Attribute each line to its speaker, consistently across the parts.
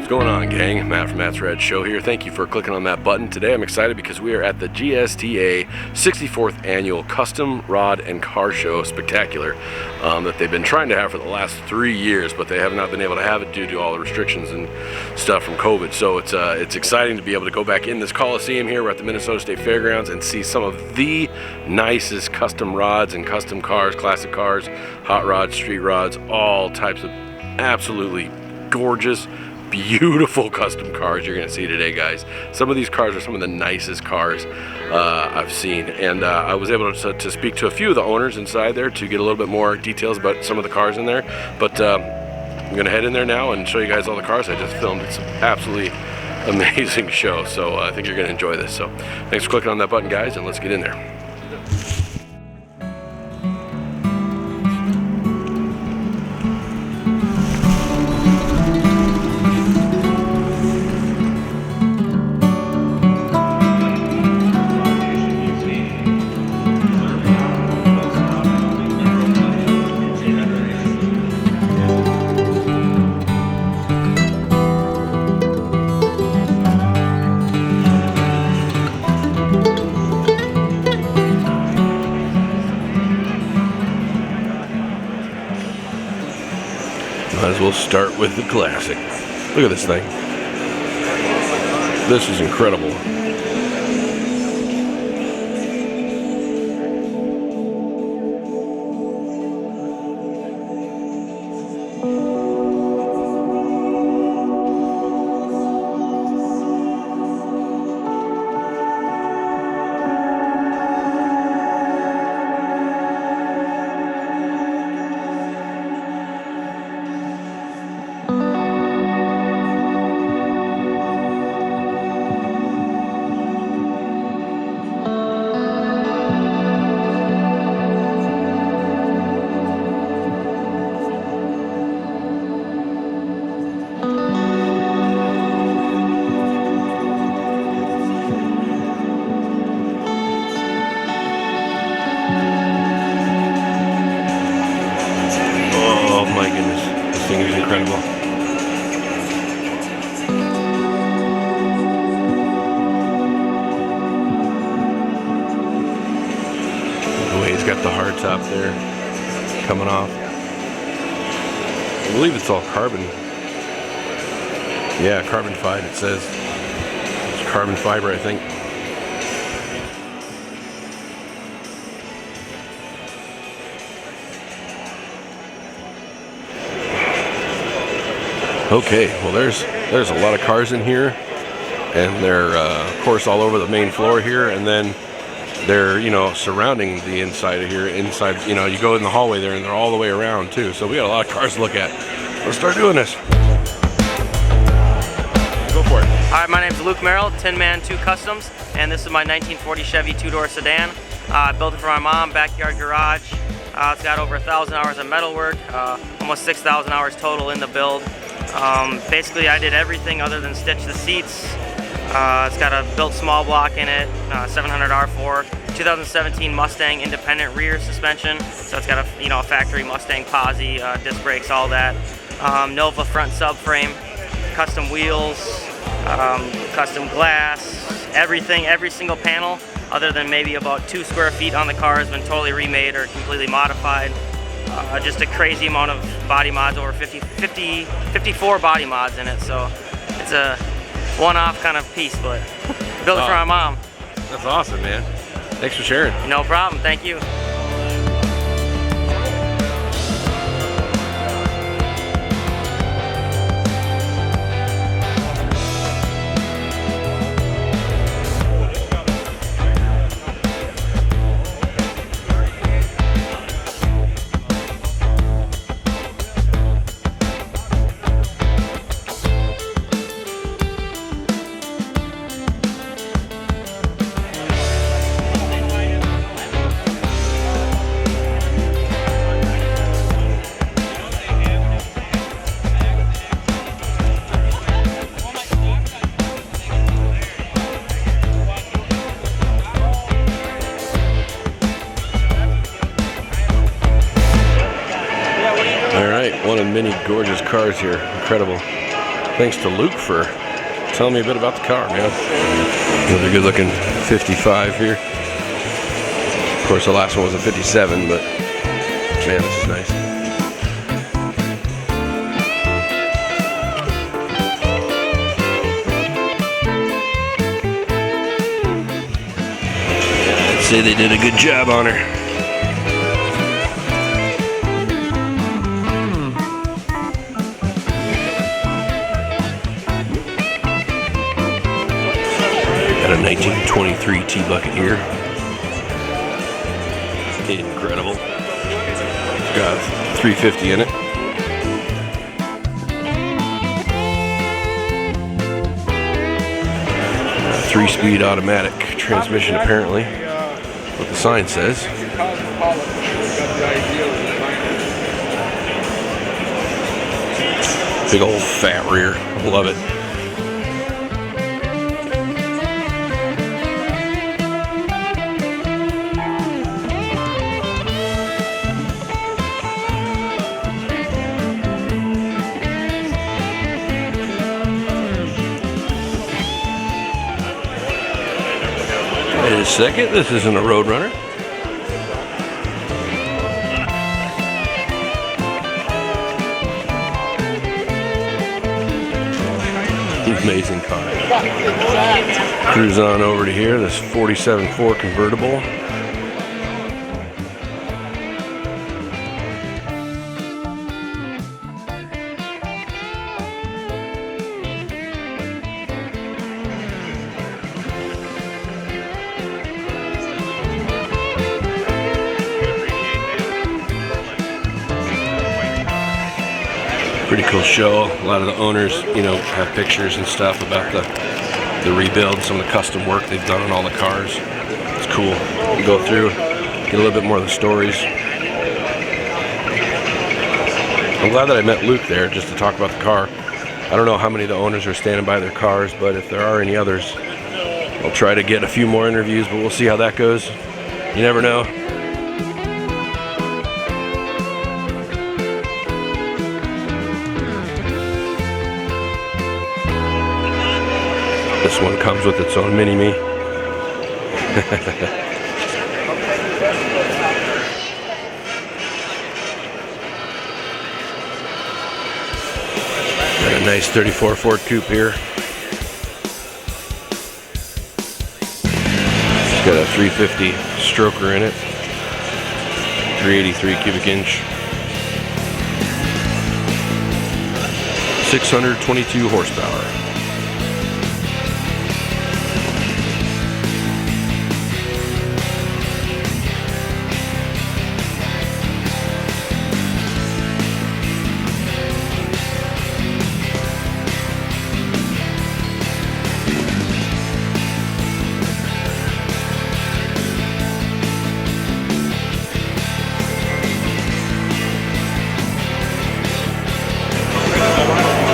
Speaker 1: What's going on, gang? Matt from Matt's Red Show here. Thank you for clicking on that button. Today I'm excited because we are at the GSTA 64th Annual Custom Rod and Car Show Spectacular that they've been trying to have for the last 3 years, but they have not been able to have it due to all the restrictions and stuff from COVID. So it's exciting to be able to go back in this Coliseum here. We're at the Minnesota State Fairgrounds and see some of the nicest custom rods and custom cars, classic cars, hot rods, street rods, all types of absolutely gorgeous, beautiful custom cars you're gonna see today, guys. Some of these cars are some of the nicest cars I've seen, and I was able to speak to a few of the owners inside there to get a little bit more details about some of the cars in there. But I'm gonna head in there now and show you guys all the cars I just filmed. It's an absolutely amazing show, so I think you're gonna enjoy this. So thanks for clicking on that button, guys, and let's get in there. Might as well start with the classic. Look at this thing. This is incredible. This thing is incredible. The way he's got the hard top there coming off. I believe it's all carbon. Yeah, carbon fiber, it says. It's carbon fiber, I think. Okay, well there's a lot of cars in here, and they're of course all over the main floor here, and then they're, you know, surrounding the inside of here. Inside, you know, you go in the hallway there and they're all the way around too. So we got a lot of cars to look at. Let's start doing this. Go for it.
Speaker 2: Hi, my name is Luke Merrill, Tin Man 2 Customs, and this is my 1940 Chevy two-door sedan. I built it for my mom, backyard garage. It's got over 1,000 hours of metalwork, almost 6,000 hours total in the build. Basically, I did everything other than stitch the seats. It's got a built small block in it, 700 R4, 2017 Mustang independent rear suspension. So it's got a, you know, a factory Mustang posi, disc brakes, all that. Nova front subframe, custom wheels, custom glass, everything, every single panel, other than maybe about 2 square feet on the car has been totally remade or completely modified. Just a crazy amount of body mods, over 54 body mods in it, so it's a one-off kind of piece, but built it for my mom.
Speaker 1: That's awesome, man. Thanks for sharing.
Speaker 2: No problem, thank you. One of many gorgeous cars here. Incredible.
Speaker 1: Thanks to Luke for telling me a bit about the car, man. Another good looking 55 here. Of course, the last one was a 57, but man, this is nice. I'd say they did a good job on her. Got a 1923 T-Bucket here. Incredible. Got 350 in it. 3-speed automatic transmission, apparently. What the sign says. Big old fat rear. Love it. Wait a second, this isn't a Roadrunner. Amazing car. Cruise on over to here, this 47 Ford Convertible. Pretty cool show. A lot of the owners, you know, have pictures and stuff about the rebuild, some of the custom work they've done on all the cars. It's cool. You go through, get a little bit more of the stories. I'm glad that I met Luke there just to talk about the car. I don't know how many of the owners are standing by their cars, but if there are any others, I'll try to get a few more interviews, but we'll see how that goes. You never know. This one comes with its own mini-me. Got a nice 34 Ford Coupe here. It's got a 350 stroker in it. 383 cubic inch. 622 horsepower.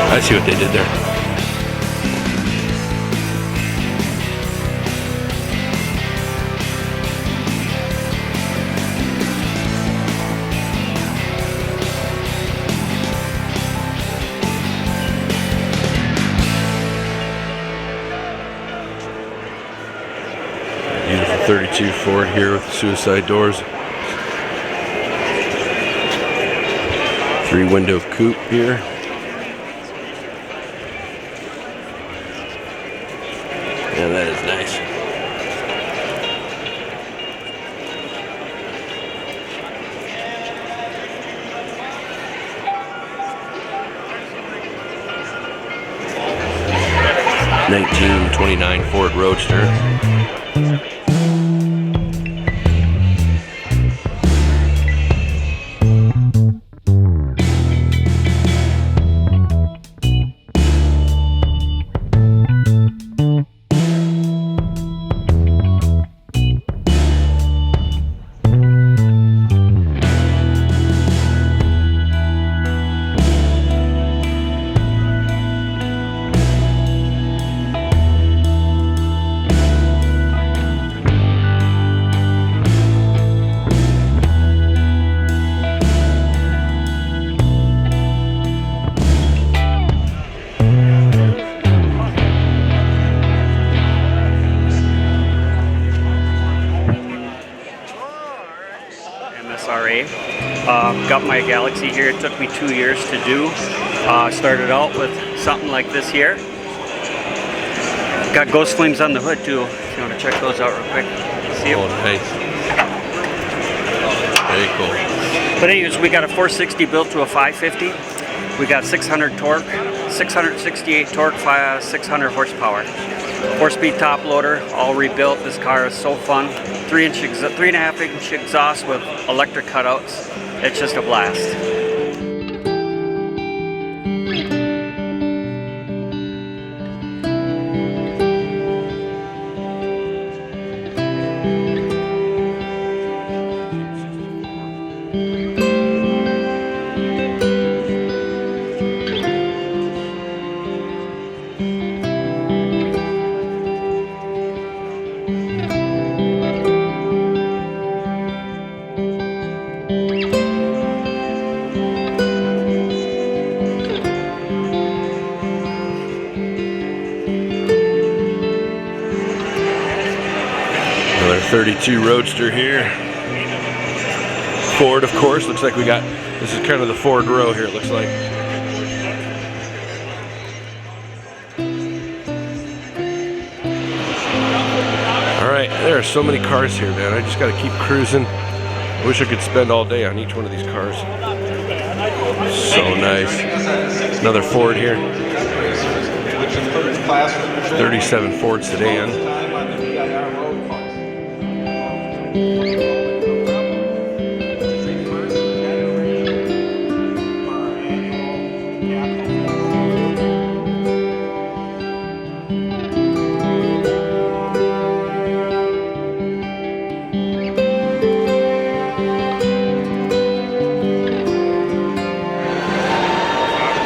Speaker 1: I see what they did there. Beautiful 32 Ford here with the suicide doors. 3-window coupe here. Yeah, that is nice. '29 Ford Roadster.
Speaker 3: Got my Galaxy here. It took me 2 years to do. Started out with something like this here. Got ghost flames on the hood too, if you want to check those out real quick. See them?
Speaker 1: Oh, nice. Very cool.
Speaker 3: But anyways, we got a 460 built to a 550. We got 600 torque, 668 torque, 600 horsepower. 4-speed top loader, all rebuilt. This car is so fun. 3.5 inch exhaust with electric cutouts. It's just a blast.
Speaker 1: Another 32 Roadster here. Ford, of course. Looks like we got, this is kind of the Ford row here, it looks like. Alright, there are so many cars here, man. I just got to keep cruising. I wish I could spend all day on each one of these cars. So nice. Another Ford here. 37 Ford Sedan.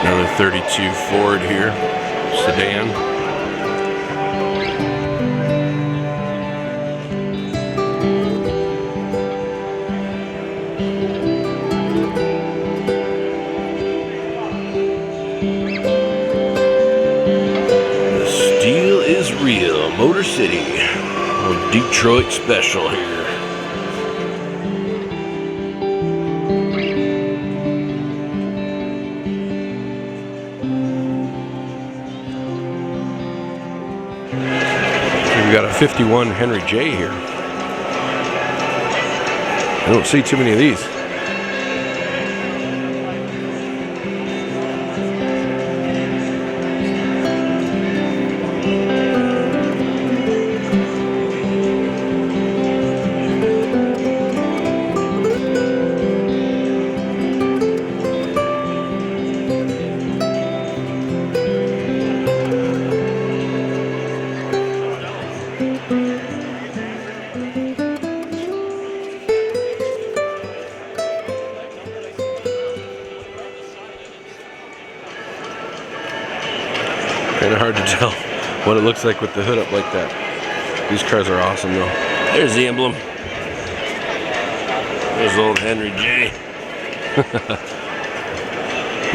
Speaker 1: Another 32 Ford here, Sedan. The steel is real, Motor City. Little Detroit special here. We got a 51 Henry J here. I don't see too many of these. Kind of hard to tell what it looks like with the hood up like that. These cars are awesome though. There's the emblem. There's old Henry J.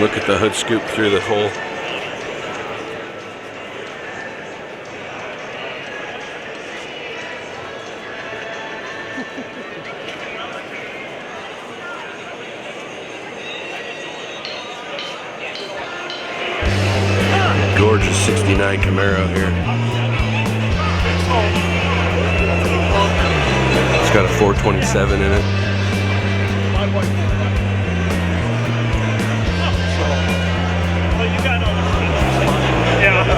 Speaker 1: Look at the hood scoop through the hole. Gorgeous 69 Camaro here. It's got a 427 in it.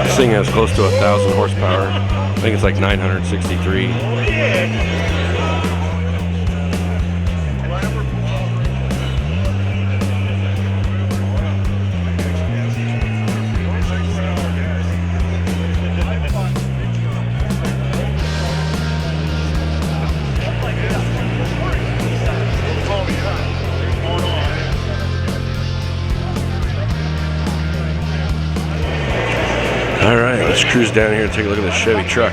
Speaker 1: This thing has close to 1,000 horsepower. I think it's like 963. Alright, let's cruise down here and take a look at this Chevy truck.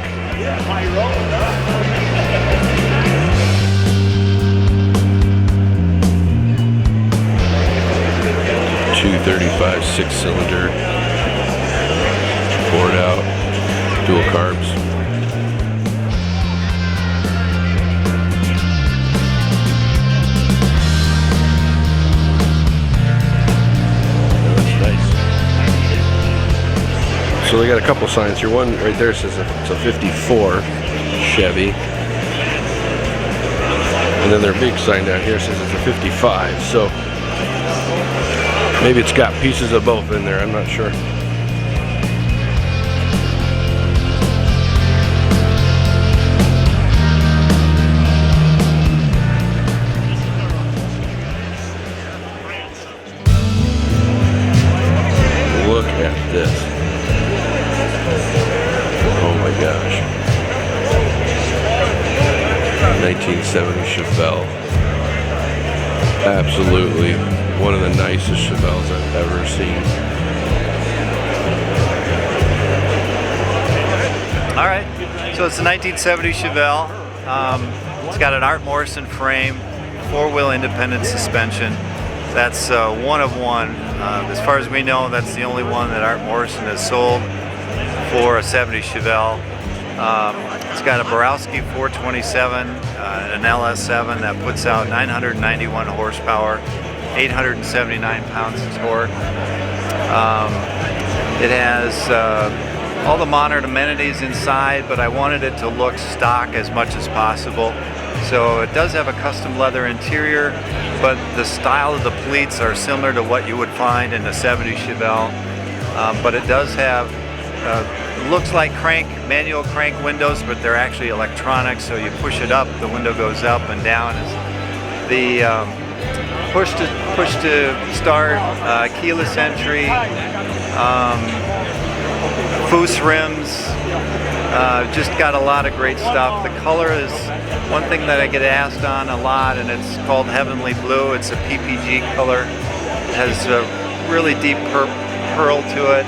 Speaker 1: .235 6-cylinder, poured out, dual carbs. So they got a couple signs here. One right there says it's a 54 Chevy. And then their big sign down here says it's a 55. So maybe it's got pieces of both in there, I'm not sure. Look at this. Oh my gosh. 1970 Chevelle. Absolutely one of the nicest Chevelles I've ever seen.
Speaker 4: All right, so it's a 1970 Chevelle. It's got an Art Morrison frame, four-wheel independent suspension. That's one of one. As far as we know, that's the only one that Art Morrison has sold for a 70 Chevelle. It's got a Borowski 427, an LS7 that puts out 991 horsepower, 879 pounds of torque. It has all the modern amenities inside, but I wanted it to look stock as much as possible. So it does have a custom leather interior, but the style of the pleats are similar to what you would find in a 70 Chevelle. But it does have looks like manual crank windows, but they're actually electronic, so you push it up, the window goes up and down. The push to start, keyless entry, Foose rims, just got a lot of great stuff. The color is one thing that I get asked on a lot, and it's called Heavenly Blue. It's a PPG color. It has a really deep pearl to it.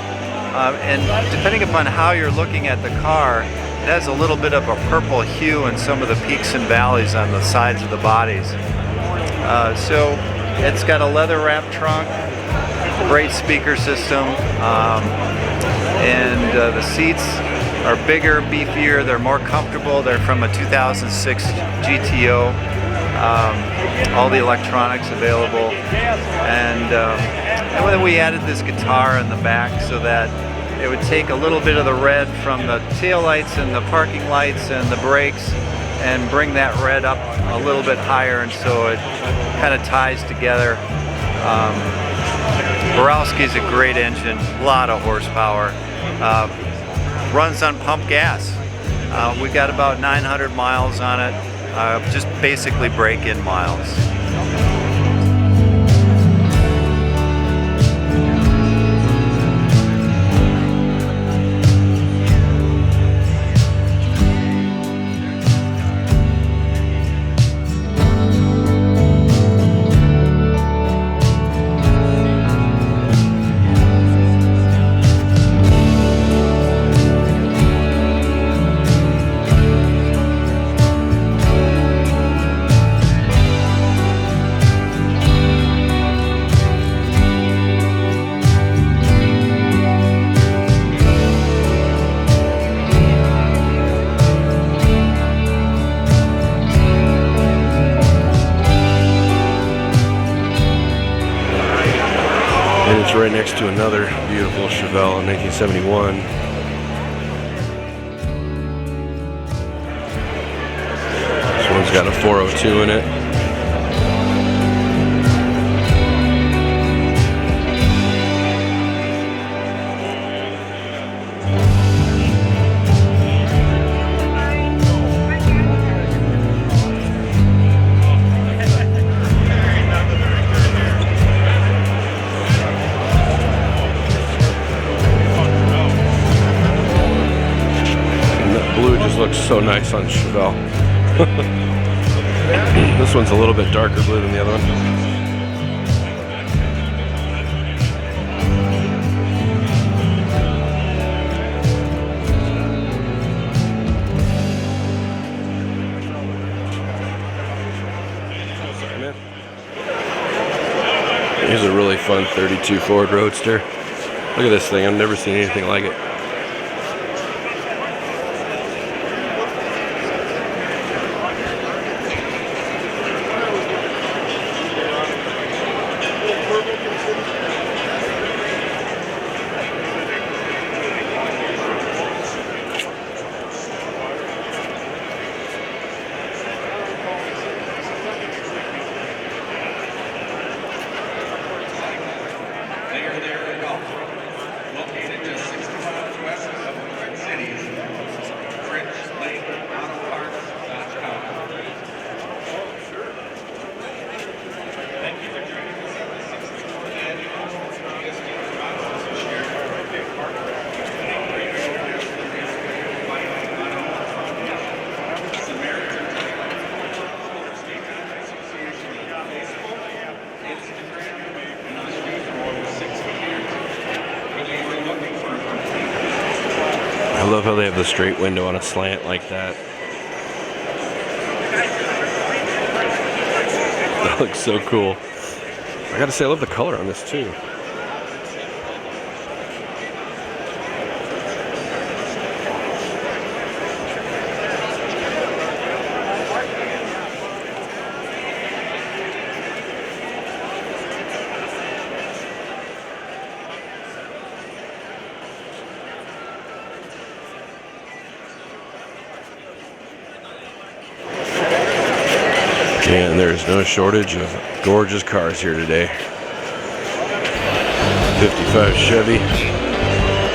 Speaker 4: And depending upon how you're looking at the car, it has a little bit of a purple hue in some of the peaks and valleys on the sides of the bodies. So it's got a leather wrapped trunk, great speaker system, and the seats are bigger, beefier, they're more comfortable. They're from a 2006 GTO. All the electronics available, and then we added this guitar in the back so that it would take a little bit of the red from the tail lights and the parking lights and the brakes and bring that red up a little bit higher, and so it kind of ties together. Borowski's a great engine, a lot of horsepower, runs on pump gas. We got about 900 miles on it, just basically break-in miles.
Speaker 1: And it's right next to another beautiful Chevelle in 1971. This one's got a 402 in it. Looks so nice on Chevelle. This one's a little bit darker blue than the other one. Here's a really fun 32 Ford Roadster. Look at this thing, I've never seen anything like it. how they have the straight window on a slant like that. That looks so cool. I gotta say, I love the color on this too. And there's no shortage of gorgeous cars here today. 55 Chevy,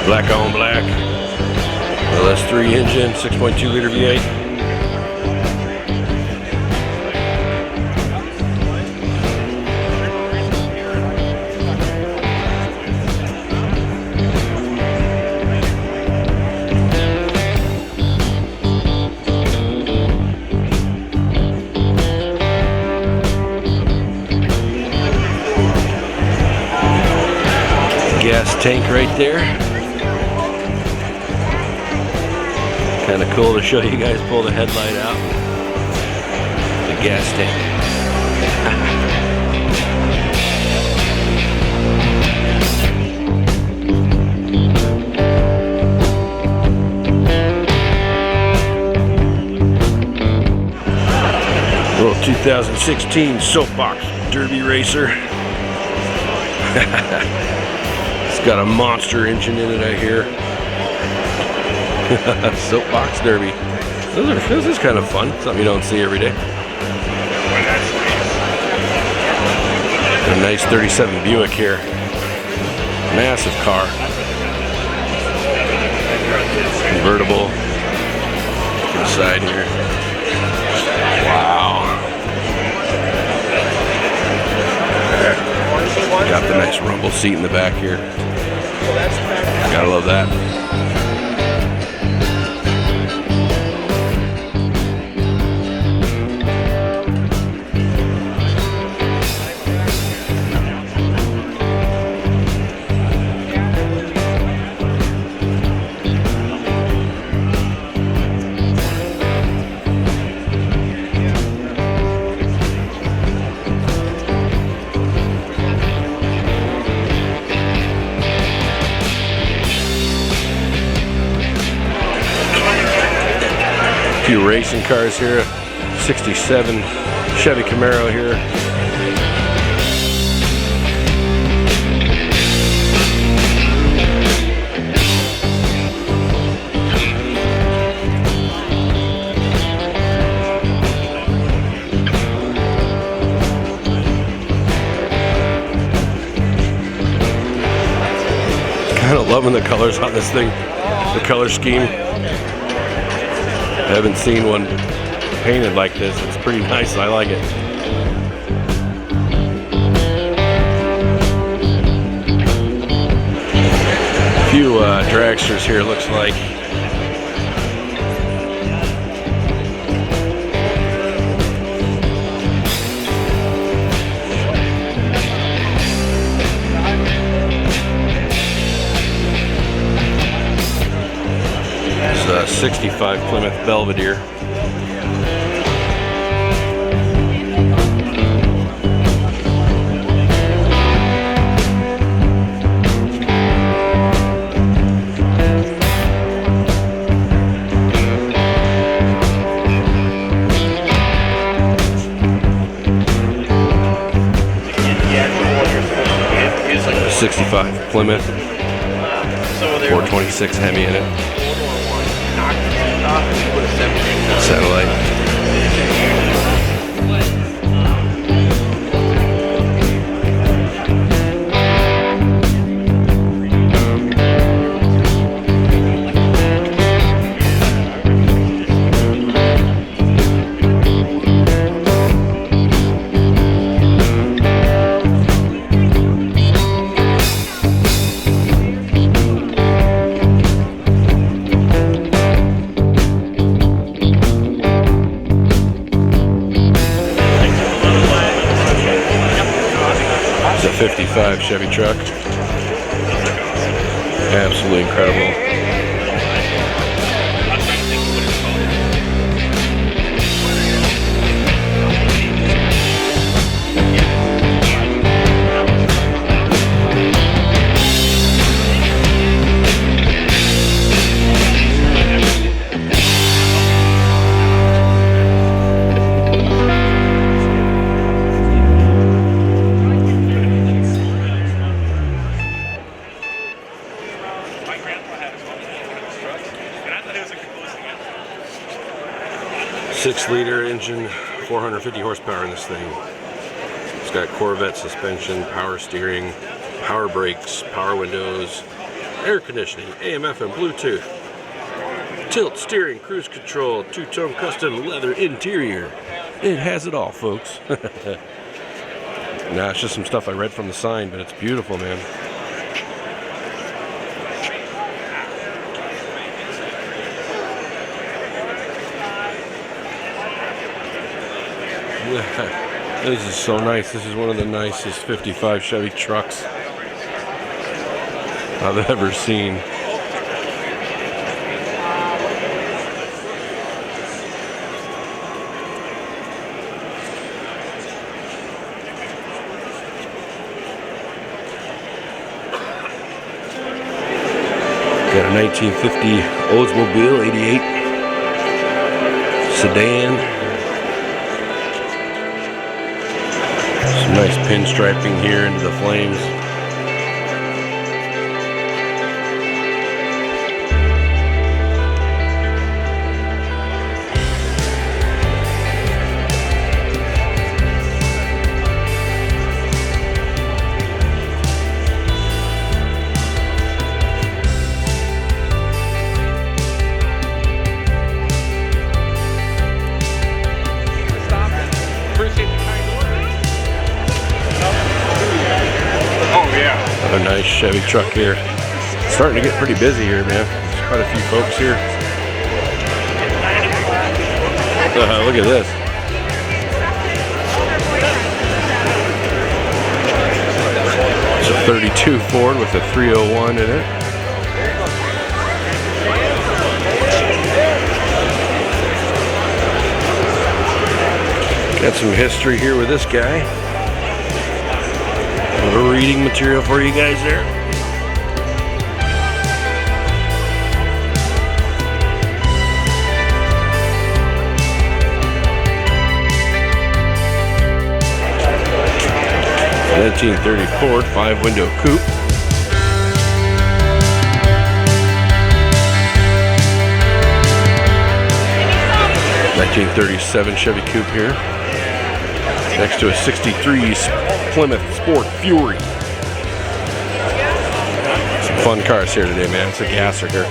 Speaker 1: black on black, LS3 engine, 6.2 liter V8. Gas tank right there. Kind of cool to show you guys pull the headlight out. The gas tank. Little 2016 soapbox derby racer. It's got a monster engine in it, I hear. Soapbox derby. This is kind of fun. Something you don't see every day. A nice 37 Buick here. Massive car. Convertible. Inside here. Wow. Got the nice rumble seat in the back here. Gotta love that. Few racing cars here. 67 Chevy Camaro here. Kind of loving the colors on this thing, the color scheme. I haven't seen one painted like this. It's pretty nice. I like it. A few dragsters here, looks like. It's a 65 Plymouth Belvedere. A 65 Plymouth, 426 Hemi in it. Satellite. It's a 55 Chevy truck. Absolutely incredible. 6-liter engine, 450 horsepower in this thing. It's got Corvette suspension, power steering, power brakes, power windows, air conditioning, AM, FM, Bluetooth, tilt steering, cruise control, two-tone custom leather interior. It has it all, folks. Nah, it's just some stuff I read from the sign, but it's beautiful, man. This is so nice. This is one of the nicest 55 Chevy trucks I've ever seen. Got a 1950 Oldsmobile 88 sedan. Some nice pinstriping here into the flames. A nice Chevy truck here. It's starting to get pretty busy here, man. There's quite a few folks here. Look at this. It's a 32 Ford with a 301 in it. Got some history here with this guy. A little reading material for you guys there. A 1930 Ford 5-window coupe. A 1937 Chevy Coupe here. Next to a 63 Plymouth Sport Fury. Some fun cars here today, man. It's a gasser here.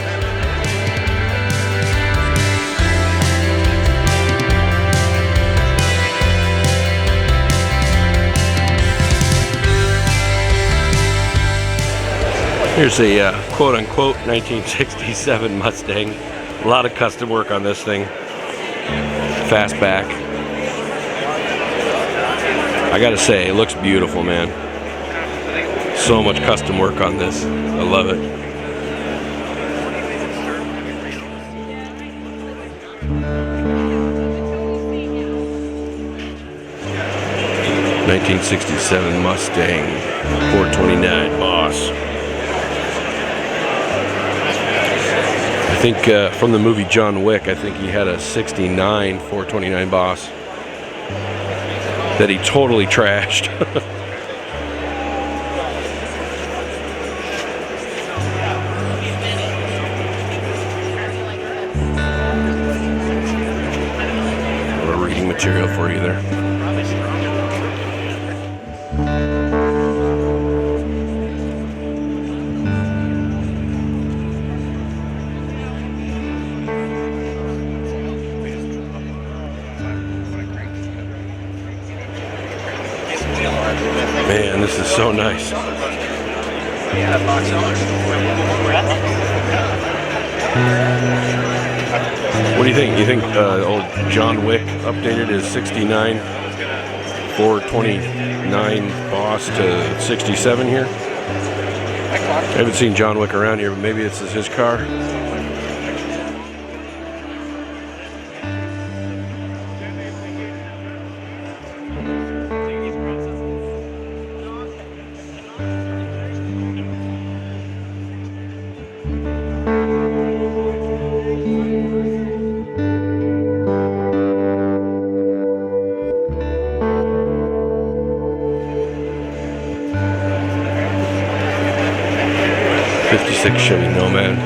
Speaker 1: Here's a quote-unquote 1967 Mustang. A lot of custom work on this thing. Fastback. I gotta say, it looks beautiful, man. So much custom work on this. I love it. '67 Mustang 429 Boss. I think from the movie John Wick, I think he had a 69 429 Boss that he totally trashed. A little reading material for you there. Man, this is so nice. What do you think? You think old John Wick updated his 69 429 Boss to 67 here? I haven't seen John Wick around here, but maybe this is his car. '56 Chevy Nomad.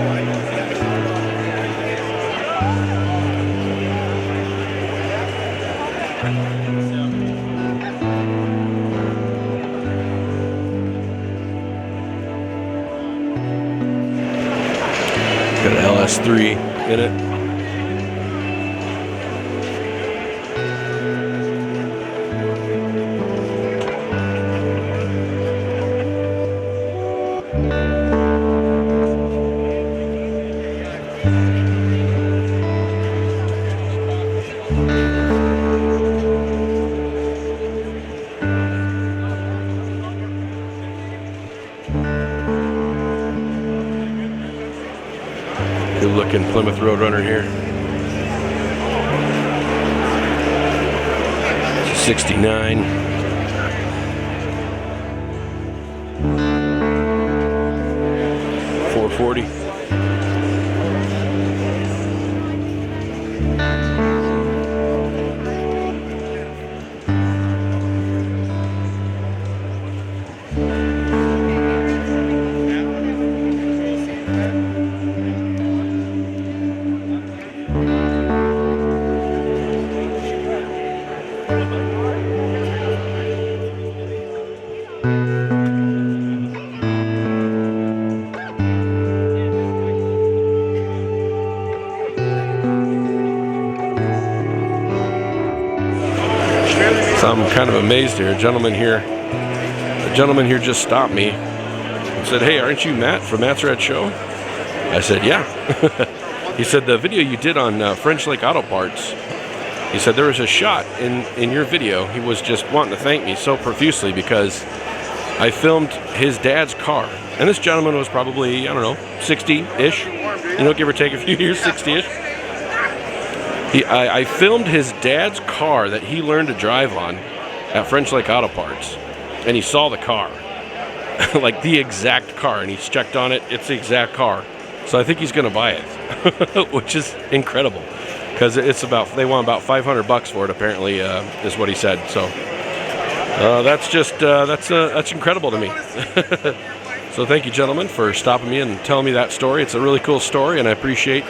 Speaker 1: Us 3 in it. Good looking Plymouth Roadrunner here. 69. $440. So I'm kind of amazed here. A gentleman here just stopped me and said, "Hey, aren't you Matt from Matt's Red Show?" I said, "Yeah." He said, "The video you did on French Lake Auto Parts," he said, "there was a shot in your video. He was just wanting to thank me so profusely because I filmed his dad's car." And this gentleman was probably, I don't know, 60-ish, give or take a few years, 60-ish. I filmed his dad's car that he learned to drive on at French Lake Auto Parts, and he saw the car, like the exact car, and he's checked on it. It's the exact car, so I think he's going to buy it, which is incredible, because they want about $500 for it. Apparently, is what he said. So that's just that's incredible to me. So thank you, gentlemen, for stopping me and telling me that story. It's a really cool story, and I appreciate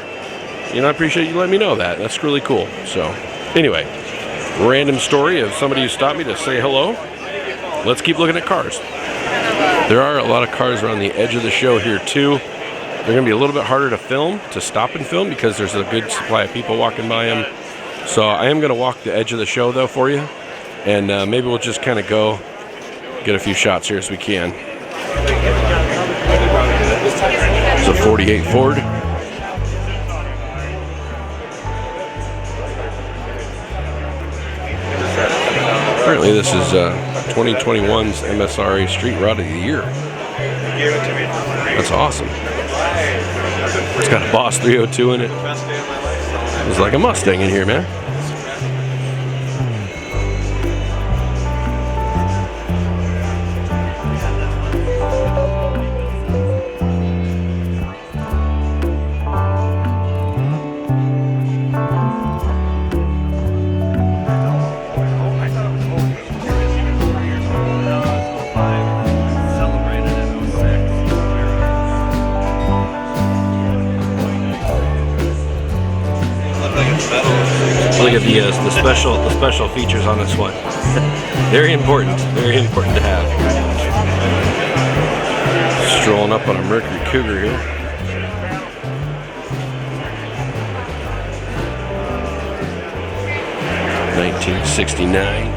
Speaker 1: you letting me know that. That's really cool. So anyway, random story of somebody who stopped me to say hello. Let's keep looking at cars. There are a lot of cars around the edge of the show here too. They're going to be a little bit harder to stop and film because there's a good supply of people walking by them. So I am going to walk the edge of the show though for you, and maybe we'll just kind of go get a few shots here as we can. It's a 48 Ford. Apparently this is 2021's MSRA Street Rod of the Year. That's awesome. It's got a Boss 302 in it. It's like a Mustang in here, man. Look at the special features on this one. Very important to have. Strolling up on a Mercury Cougar here. $1969.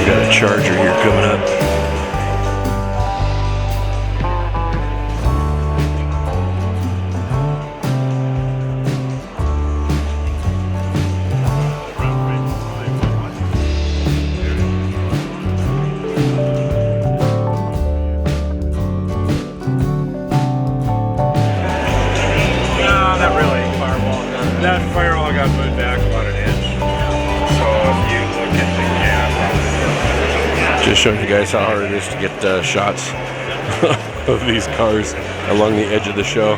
Speaker 1: Got a Charger here coming up.
Speaker 5: No, not really. That firewall got moved back about an inch. So if you look at the gap,
Speaker 1: Just showing you guys how hard it is to get shots of these cars along the edge of the show.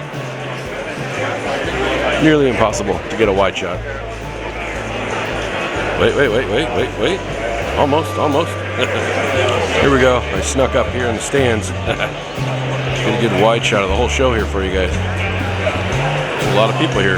Speaker 1: Nearly impossible to get a wide shot. Wait. Almost. Here we go. I snuck up here in the stands. Get a good wide shot of the whole show here for you guys. There's a lot of people here.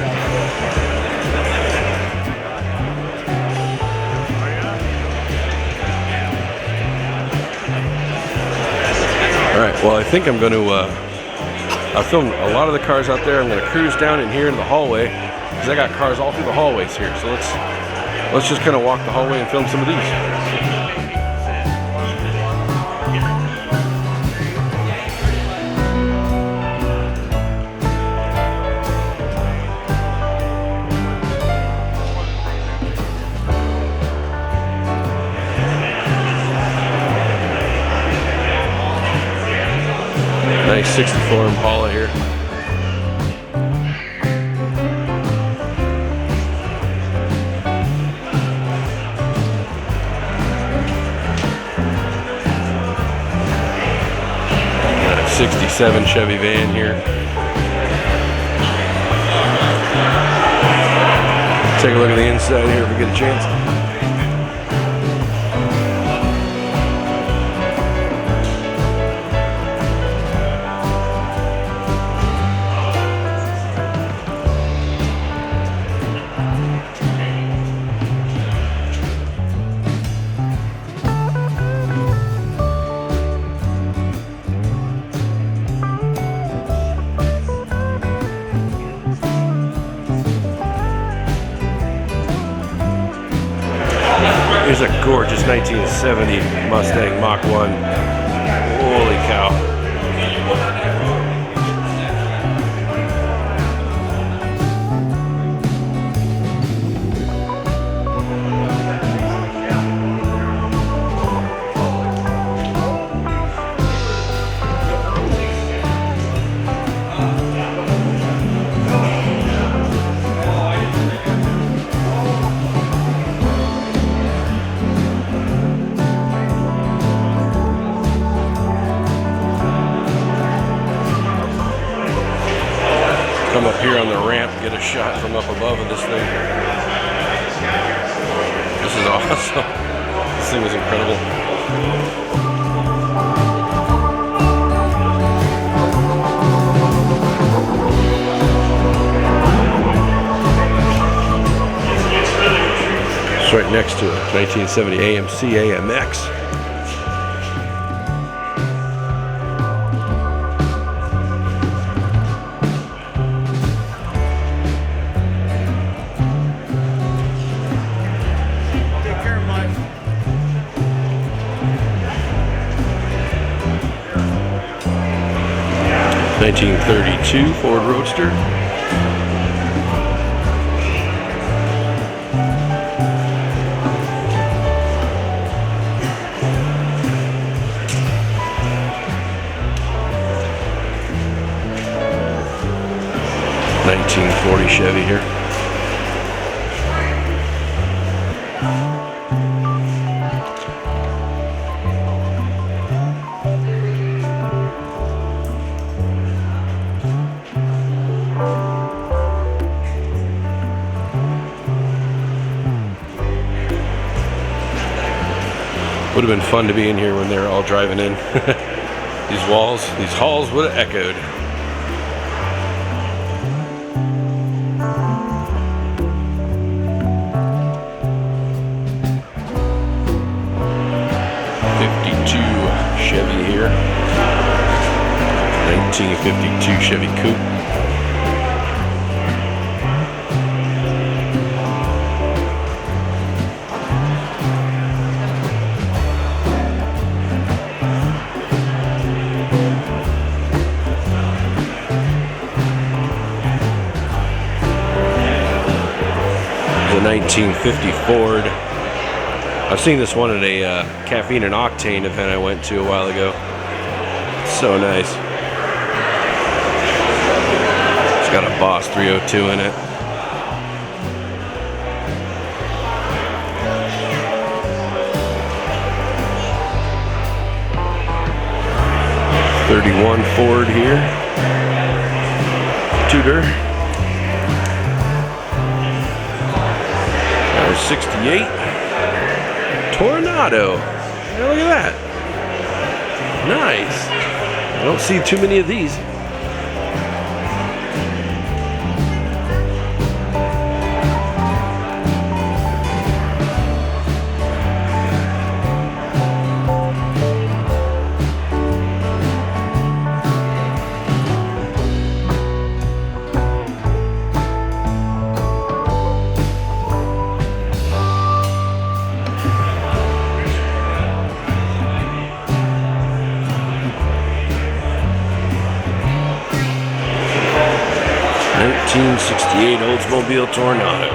Speaker 1: Well, I think I'm going to, I filmed a lot of the cars out there. I'm going to cruise down in here in the hallway because I got cars all through the hallways here. So let's just kind of walk the hallway and film some of these. Nice 64 Impala here. Got a 67 Chevy van here. Take a look at the inside here if we get a chance. Here's a gorgeous 1970 Mustang Mach 1. Holy cow. Come up here on the ramp, get a shot from up above of this thing. This is awesome. This thing was incredible. It's right next to a 1970 AMC AMX. (1932) Ford Roadster. (1940) Chevy here. Would have been fun to be in here when they were all driving in. These walls, these halls would have echoed. '52 Chevy here. 1952 Chevy Coupe. The 1950 Ford. I've seen this one at a Caffeine and Octane event I went to a while ago. So nice. It's got a Boss 302 in it. '31 Ford here. Tudor. 68 Tornado. Hey, look at that. Nice. I don't see too many of these. 1968 Oldsmobile Tornado.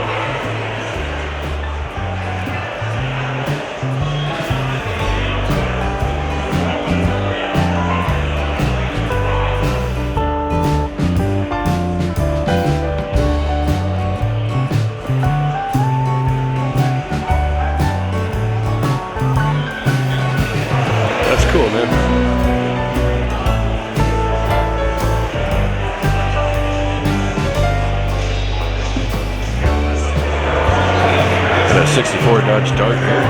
Speaker 1: That's cool, man. Got a 64 Dodge Dart here.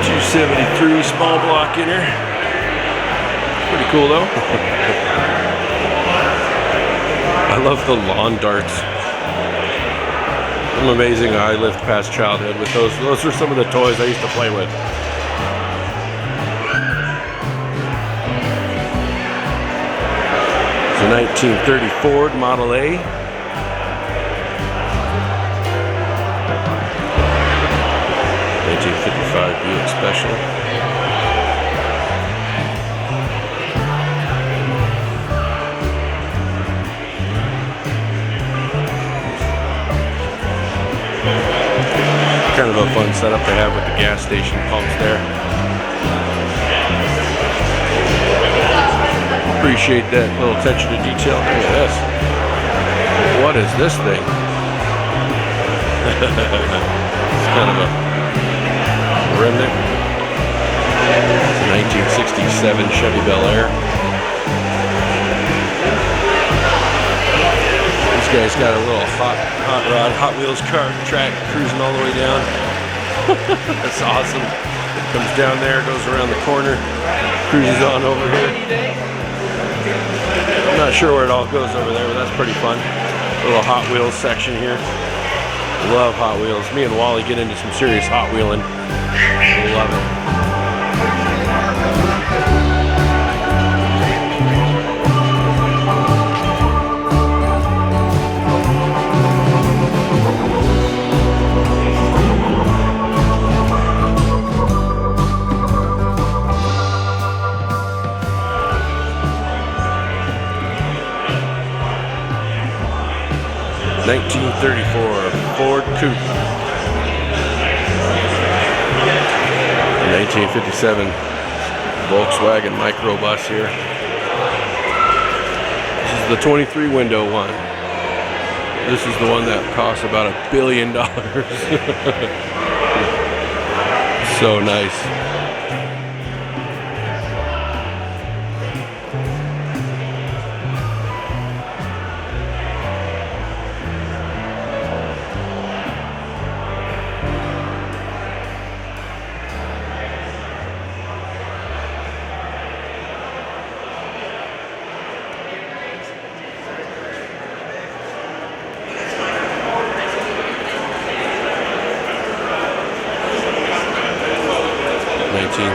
Speaker 1: .273 small block inner. Pretty cool though. I love the lawn darts. I'm amazing how I lived past childhood with those. Those are some of the toys I used to play with. It's a 1930 Ford Model A. '55 Buick Special. Kind of a fun setup to have with the gas station pumps there. Appreciate that little attention to detail. Look at this. What is this thing? It's kind of a remnant. It's a 1967 Chevy Bel Air. This guy's got a little hot rod, Hot Wheels car track cruising all the way down. That's awesome. Comes down there, goes around the corner, cruises on over here. I'm not sure where it all goes over there, but that's pretty fun. A little Hot Wheels section here. Love Hot Wheels. Me and Wally get into some serious Hot Wheeling. Love it. '34 Ford Coupe. 1957 Volkswagen microbus here. This is the 23 window one. This is the one that costs about $1 billion. So nice.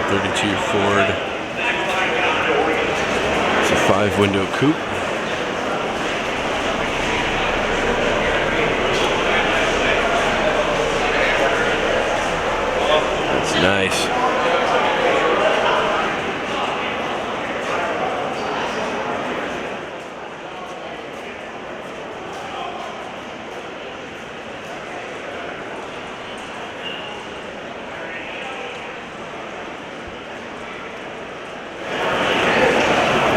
Speaker 1: '32 Ford. It's a 5-window coupe. That's nice.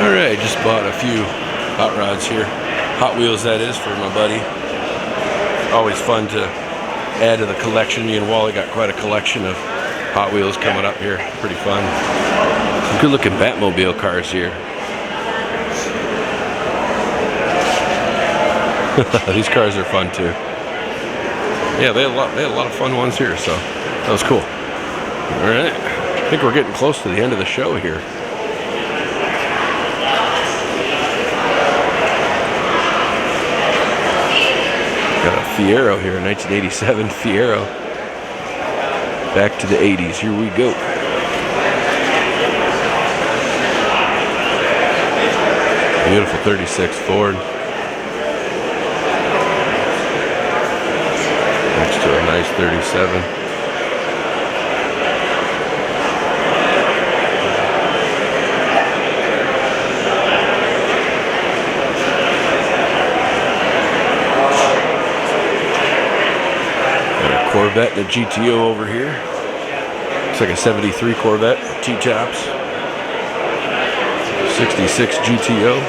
Speaker 1: Alright, just bought a few hot rods here. Hot Wheels, that is, for my buddy. Always fun to add to the collection. Me and Wally got quite a collection of Hot Wheels coming up here. Pretty fun. Some good looking Batmobile cars here. These cars are fun too. Yeah, they had a lot of fun ones here, so that was cool. Alright, I think we're getting close to the end of the show here. Got a Fiero here, 1987 Fiero. Back to the 80s, here we go. Beautiful 36 Ford. Next to a nice 37. Corvette and a GTO over here. Looks like a 73 Corvette, T-tops. 66 GTO.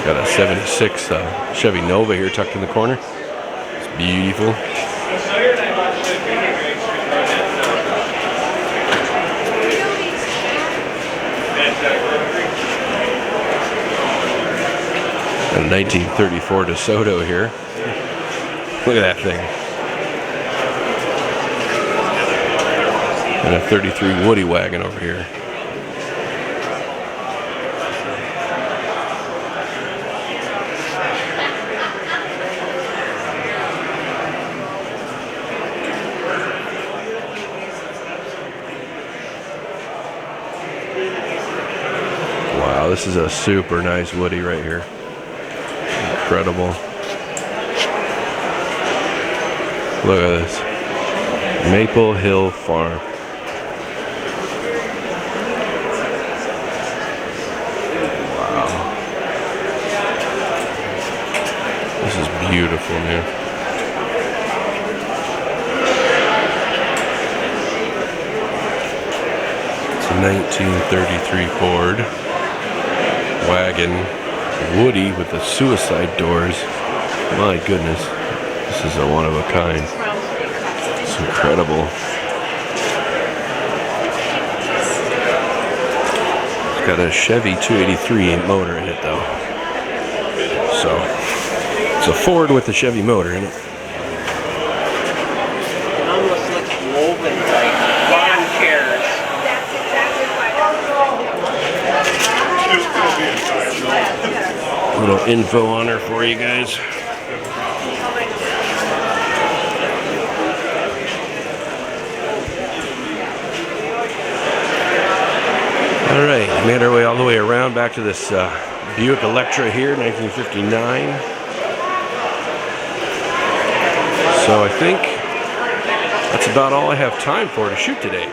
Speaker 1: Got a 76 Chevy Nova here tucked in the corner. It's beautiful. A 1934 DeSoto here. Look at that thing. And a 33 Woody wagon over here. Wow, this is a super nice Woody right here. Incredible. Look at this. Maple Hill Farm. Wow. This is beautiful, man. It's a 1933 Ford wagon, Woody with the suicide doors. My goodness, this is a one of a kind. It's incredible. It's got a Chevy 283 motor in it though. So it's a Ford with a Chevy motor in it.
Speaker 3: It almost looks woven like lawn chairs.
Speaker 1: A little info on her for you guys. All right, made our way all the way around back to this Buick Electra here, 1959. So I think that's about all I have time for to shoot today.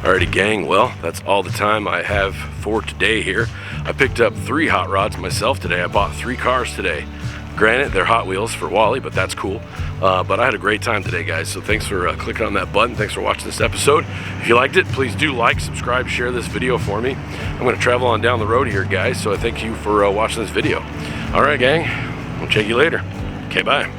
Speaker 1: Alrighty gang, well, that's all the time I have for today here. I picked up 3 hot rods myself today. I bought 3 cars today. Granted, they're Hot Wheels for Wally, but that's cool. But I had a great time today, guys. So thanks for clicking on that button. Thanks for watching this episode. If you liked it, please do like, subscribe, share this video for me. I'm going to travel on down the road here, guys. So I thank you for watching this video. Alright, gang, we'll check you later. Okay, bye.